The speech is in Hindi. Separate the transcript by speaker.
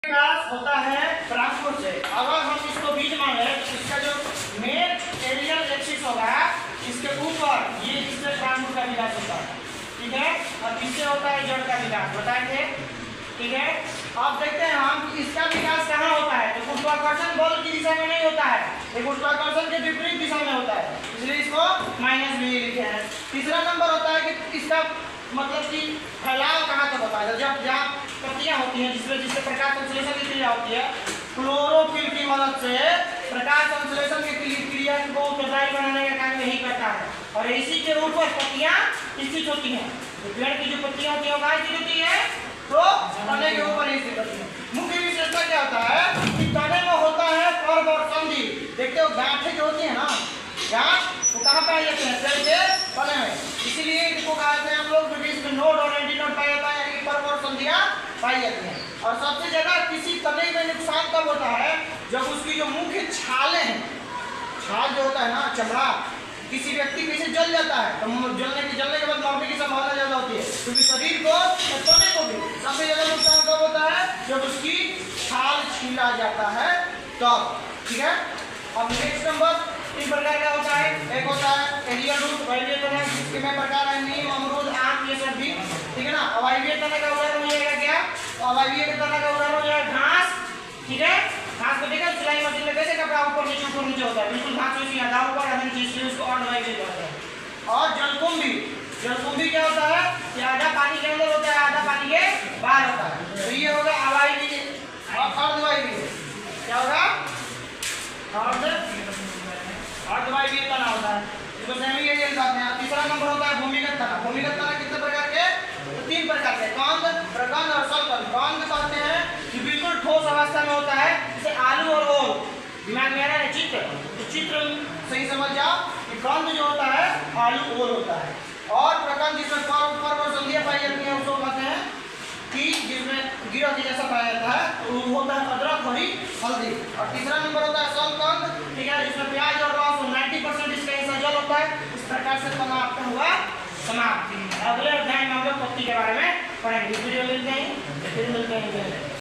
Speaker 1: विकास होता है ट्रांसपोर्ट से। अगर हम इसको बीच मान लें तो इसका जो मेन एरियल एक्सिस होगा इसके ऊपर ये इससे ट्रांसपोर्ट का विकास होता है, ठीक है। और इससे होता है जड़ का विकास, बताएंगे, ठीक है। अब देखते हैं हम कि इसका विकास कहाँ होता है। तो गुरुत्वाकर्षण बल की दिशा में नहीं होता है, ये गुरुत्वाकर्षण के विपरीत दिशा में होता है, इसलिए इसको माइनस भी लिखे हैं। तीसरा नंबर होता है कि इसका मतलब कि फैलाव कहाँ तक होता है। जब जहाँ पत्तियाँ होती हैं जिससे प्रकाश संश्लेषण की क्रिया होती है, क्लोरोफिल की मदद से प्रकाश संश्लेषण की क्रिया को प्रभावी बनाने का काम यही करता है। और इसी के ऊपर पत्तियाँ स्थित होती हैं। पेड़ की जो पत्तियाँ होती है वो स्थित होती है तो तने के ऊपर ही स्थित होती है। मुख्य विशेषता क्या होता है कि तने में होता है पर्व और संधि। देखते हो गांठें जो होती है ना, गांठ वो कहाँ पाए जाते हैं, पेड़ के तने में, इसीलिए इसको कहा जाता है हम लोग क्योंकि इसमें नोड और एंटीनोड पाया जाता है, यानी पर्व और संधियाँ पाई जाती हैं। और सबसे ज्यादा किसी तने में नुकसान तब होता है जब उसकी जो मुख्य छाले हैं, छाल जो होता है ना चमड़ा, किसी व्यक्ति को इसे जल जाता है तो जलने के बाद मरने की संभावना ज्यादा होती है, क्योंकि शरीर को तने को भी सबसे ज्यादा नुकसान कब होता है जब उसकी छाल छीला जाता है तब, ठीक है। अब नेक्स्ट नंबर 3 प्रकार का होता है। एक होता है एरियल रूट, वायवीय तना, जिसके में प्रकार है नीम, अमरूद, आम, ये सब भी, ठीक है ना। अवायवीय तना का उदाहरण हो जाएगा क्या, अवायवीय तना का उदाहरण हो जाएगा घास, ठीक है। घास को देखा सिलाई मशीन में कैसे कपड़ा ऊपर नीचे होता है, बिल्कुल घास वैसी आधा ऊपर आधा नीचे, इसलिए उसको अवायवीय कहते हैं। और जलकुंभी, जलकुंभी क्या होता है कि आधा पानी के अंदर होता है आधा पानी के बाहर होता है, तो ये होगा अवायवीय। और अर्धवायवीय क्या होगा, अर्धवायवीय तना होता है, इसको सेमी एरियल कहते हैं। तीसरा नंबर होता है भूमिगत तना। भूमिगत तना कितने प्रकार के, तो 3 प्रकार के, कंद, प्रकंद और सलकंद। कंद कहते हैं कि बिल्कुल ठोस अवस्था में होता है, जैसे आलू और ओल, दिमाग में आ रहा है चित्र, तो चित्र सही समझ जाओ कि कंद जो होता है आलू ओल होता है। और प्रकंद जिसमें पर्व और संधियाँ पाई जाती हैं उसको कहते हैं कि जिसमें गिरा के जैसा पाया जाता है, तो वो होता है अदरक, हरी, हल्दी। और तीसरा नंबर होता है सलकंद, ठीक है, जिसमें प्याज और रस 90% इसका हिस्सा जल होता है। इस प्रकार से तना आपका हुआ समाप्त। अगले अध्याय में हम लोग पत्ती के बारे में पढ़ेंगे। इस वीडियो मिलते हैं, फिर मिलते हैं।